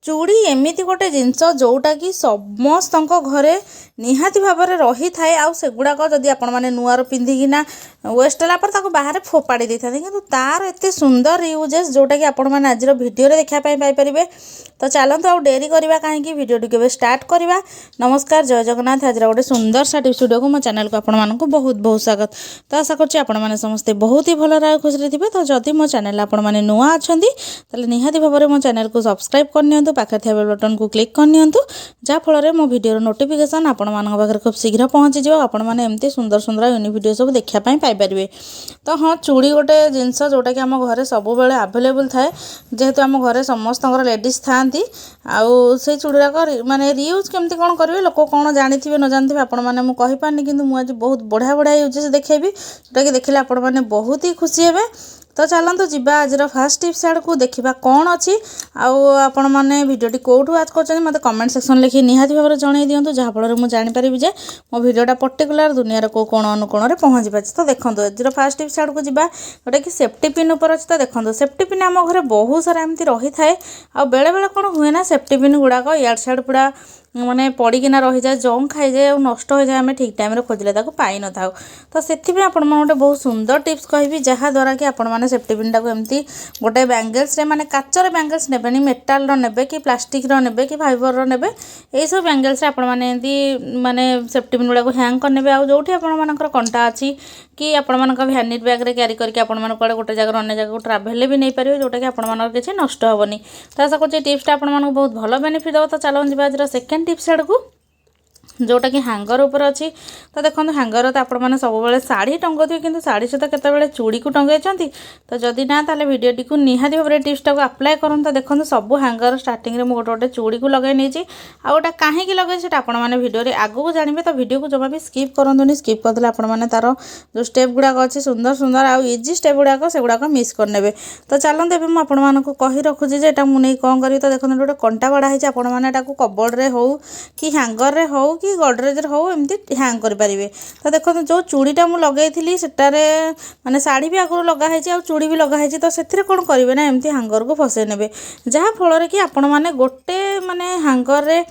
चूड़ी एमती गोटे जिनस जोटा कि समस्त घरे निहाती भाव में रही थाए आ सेगुड़ाक जदि आपण मैंने नुआर पिंधिकिना वेस्ट है बाहर फोपाड़ी दे था कि तार एत सुंदर यूजेस जोटा कि आपण मैंने आज भिडियो देखापी पाइपर। तो चलते आउ डेरी करवा कहीं भिडियो के स्टार्ट करवा। नमस्कार जय जगन्नाथ। आज गोटे सुंदर सा टिप्स वीडियो को मो चैनल को आपण बहुत बहुत स्वागत। तो आशा करुँच आपण मैंने समस्ते बहुत ही भल रहा खुशी थे। तो जदि मो चैनल आपण मैंने नुआ अच्छा निहाती भाव में मो चैनल को सब्सक्राइब करनी पाखे थे बटन को क्लिक करनी जहाँफल मो भिडियो नोटिफिकेशन आपण मान पाखे खूब शीघ्र पहुँची आपण मैंने एमती सुंदर सुंदर यूनिक वीडियो सब देखापी पाइपर। तो हाँ चूड़ी गोटे जिनस जोटा कि आम घरे सब बेले आवेलेबल थाए जेहेतु आम घरे समस्त लेडीज था आउ से चूड़ीराक माने रियूज केमती कौन करेंगे लोक कौन जानी न जानी आपण मैंने मुझे पारनी कि मुझे आज बहुत बढ़िया बढ़िया यूजेस देखेबी जोटा कि देखिले आपण मैंने बहुत ही खुशी हे। तो चलते जीवा आज फास्ट टिप्स आड़ को देखा कौन अच्छी आपण मैंने भिडियोटी कौटू आज कर मत कमेंट सेक्शन लिखी निहाती भाव में जन दिंतु जहाँफल मुझे जानीपारि जे मो भिडियोटा पर्टिकुलर दुनिया को कोण अनुकोण में पहुँची पार्टी। तो देखो आज फास्ट टिप्स आड़ को जीवा जोटा कि सेफ्टी पिन उपर अच्छी। तो देखो सेफ्टी पिन आम घर बहुत सारा एमती रही थाए आ बेले बेले कौन हुए ना सेफ्टी पिन गुड़ाक इयाड़ सियाड़ पूरा माने पड़ीकिना रही जाए जंग खाई जाए और नष्ट हो जाए आम ठीक टाइम खोजिले पाई न था। तो से आपण गोटे बहुत सुंदर टिप्स कहि जहाँद्वारा कि आपण मैंने सेफ्टी पिन टाक एमती गोटे बैंगल्स माने काचर बैंगल्स नेबेनी मेटाल नेबे कि प्लास्टिक नेबे कि फाइबर नेबे यही सब बैंगल्स आपण मैंने एमती माने सेफ्टी पिन गुड़ा हैंग करने आउ जो आपण कंटा अच्छी कि आपण मान भ्यानिट बैग रे क्यारी करके आपण मान कुआडे गोटे जगह अन्य जगह ट्रावेल भी नहीं पारे जोटा कि आपण मान किसी नष्ट हेनी। तो आशा कर टिप्सटा आपण मान बहुत भल बेनिफिट दब। तो चलो जी आज सेकेंड टिप्स आड़ को जोटा कि हैंगर उपर अच्छी। तो देखो हैंगर तो आपण मैंने सब बेले शाढ़ी टंगुवे कि शाढ़ी सहित केतबेले चूड़ी को टंगाई। तो जदि ना ताले भिडियोटी को निहाती भाव में टिप्सटा को अप्लाई करन। तो देखो सब हैंगर स्टार्टिंग में गोटे गोटे चूड़ी को लगे नहीं आ गोटा कहीं लगे से आपण मैंने भिडियो आगू को जानवे। तो भिडियो को जमा भी स्किप करनी स्किप करदे आपण मैंने तार जो स्टेप गुड़ाक अच्छी सुंदर सुंदर आउ इजी स्टेप गुड़ाक से गुड़ाक मिस करने। तो चलते एवं आपण मानक कही रखुची जेटा मुझे कौन करी। तो देखो गोटे कंटा बड़ा है आपण मैंने कबोर्ड हो कि हैंगर रे हो कि गडरेज हो एमती हैंग करें। तो देखो जो चूड़ीटा मुझे लगे सेटारे माने शाढ़ी भी आगुरी लगाई चूड़ी भी लगाई। तो से कौन करेंगे ना एमती हैंगर को फसई ने जहाँफल कि आपण मैंने गोटे माने हैंगर रे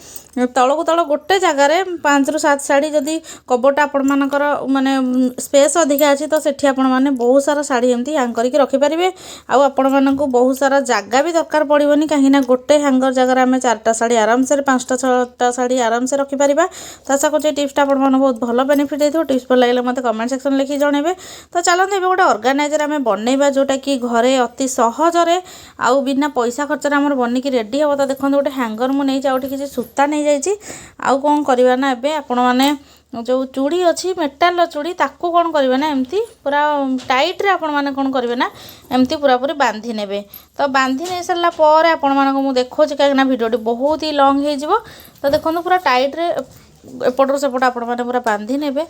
तल को तल गोटे जगार 5 ରୁ 7 शाढ़ी जदि कबोटा आपण मानकर माने स्पेस अधिका अच्छी। तो सेठी आपण माने बहुत सारा शाढ़ी एमती हैंग करके रखिपारे आउ आपण मानक बहुत सारा जगह भी दरकार पड़ोनी कहीं गोटे हैंगर जगार आम 4टा शाढ़ी आराम से 5टा 6टा शाढ़ी आराम से रखिपर। तो आशा कर टिप्सटा आप बहुत भल बेनिफिट देते टिप्स भल लगे मत कमेंट सेक्शन लिखी जनइबे। तो चलते एवं गोटे ऑर्गेनाइजर आम बनइबा जोटा कि घरे अति सहजरे आउ बिना पैसा खर्चर आम बनिकी रेडी हे। तो देखो गोटे हैंगर मुझे नहीं किसी सूता नहीं जाइए आउ कौन करवा ना एबे आपण माने जो चूड़ी अच्छी मेटाल चूड़ी ताकू कौन करेंगे ना एमती पूरा टाइट रे आपण माने कौन करेंगे ना एमती पूरा पूरी बांधी नेबे। तो बांधी नहीं सारा पर आपण मानक मु देखो कहीं भिडियोटी बहुत ही लंग हो। तो देखो पूरा टाइट रे एपटर सेपट आपण माने पूरा बांधी नेबे।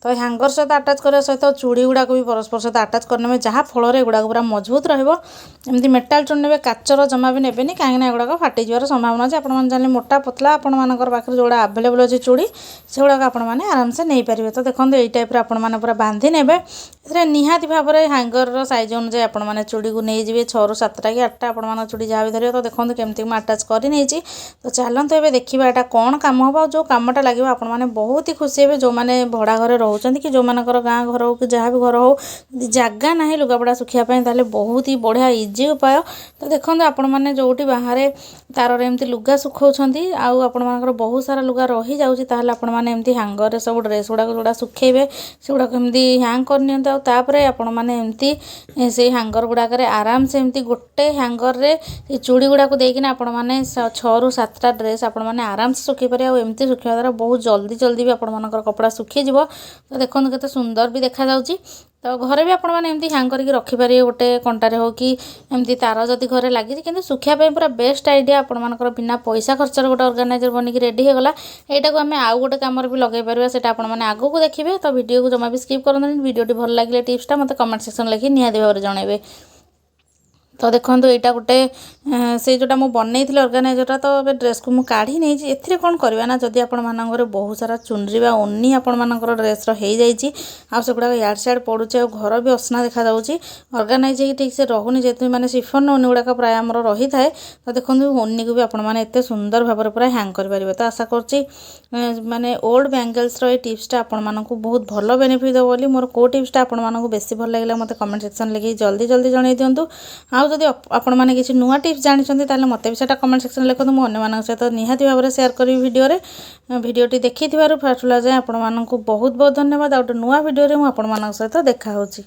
तो हैंगर सहित आटाच करने सहित चूड़ी गुड़ाक भी परस्पर सहित आटाच करने जहाँफल गुड़ाक पूरा मजबूत रमती मेटाल चूड़ी ने काचर जमा भी नेबेनी कहीं एगुड़ाक फाटी जावर संभावना अच्छे। आपने जाने मोटा पतला आपण पाखे जोड़ा आवेलेबल अच्छी चूड़ी से गुड़ाक आपण मैंने आराम से नहीं पारे। तो देखो यही टाइप आपण मैंने पूरा बांधी ने निहाती भाव में हैंगर सैज अनुसार आपण मैंने चूड़ी को नहीं जाए 6 ରୁ 7ଟା कि 8टा आपण चूड़ी जहाँ भी धर। तो देखो केमती मुझे आटाच कर। तो चलते एवं देखा यहाँ कौन कम हम जो कमटा लगे आपण मैंने बहुत ही खुशी हे जो मैंने भड़ा घरे रोचंती कि जो मानकर गाँ घर हो कि जहाँ भी घर हो जगह ना लुगापड़ा सुखापी ताले बहुत ही बढ़िया इजी उपाय। तो देखो आपण मैंने जोटी बाहर तार एमती लुगा सुखाऊँच आउ आपण मानकर बहुत सारा लुगा रही जाऊँगी ताहले आपण मैंने एमती हैंगर सब ड्रेस गुड़ाक जोड़ा सुखेबे से गुड़ाक एमती हैंग करनी तापर आपण मैंने एमती से हैंगर गुड़ाक आराम से एमती गोटे हैंगर रे चूड़ी गुड़ाक देकिना आपण मैंने 6 ରୁ 7ଟା ड्रेस आपण मैंने आराम से सुखी पारे। एमती सुखा द्वारा बहुत जल्दी जल्दी भी आपण मानकर कपड़ा सुखीज। तो देखो केते सुंदर भी देखा जाउची। तो घरे भी आपण मैंने एमती हैंग करके रखिपारे गोटे कंटारे हो कि एमती तार जदि घरे लगी कि सुखापी पूरा बेस्ट आइडिया आपण मानकर बिना पैसा खर्चर गोटे ऑर्गेनाइजर बनिकी रेडी हो गला। एटा को आम आउ गोटे कम भी लगे पारे से आपण मैंने आगू को देखिए। तो वीडियो को जमा भी स्किप करनी वीडियोटी भल लगे टिप्सटा मत कमेंट सेक्शन लिखी निहाती भाव में जनइबे। तो देखो यहाँ गोटे से जोटा मुझे बनई ऑर्गेनाइजरटा तो ड्रेस को मुझे काढ़ी नहीं एथि कौन करवा ना जदि आपण मानकर बहुत सारा चुनरी बा ओनी आपण मानकर ड्रेस रही जाइए आ सेगुड़ा याड सियाड पड़ुचे घर भी असना देखा जाऊँगी ऑर्गेनाइज ठीक से रोनी जेहतु मैंने सिफन ओनी गुड़ाक प्राय आम रही थाए तो देखो ओनी को भी आपण मैंने एत सुंदर भाव में पूरा हैंग करेंगे तो आशा करुँची माने ओल्ड बैंगल्स टिप्सटा आपण मानक बहुत भल बेनिफिट दब बोली मोर को टिप्सटा आपण मानक बेसी भल लगे मत कमेंट सेक्शन लिखी जल्दी जल्दी जन दिंतु आउ जदि आपण मैंने किसी नुआ टिप्स जानते ताले मते भी सेटा कमेंट सेक्शन लिखते मुझे अन्य सहित निहाती भाव में शेयर करी भिडियोटी देखी फर्स्ट जाए आपण मानक बहुत बहुत धन्यवाद आ गोटे नुआ भिडियो मुझे सहित देखा होची।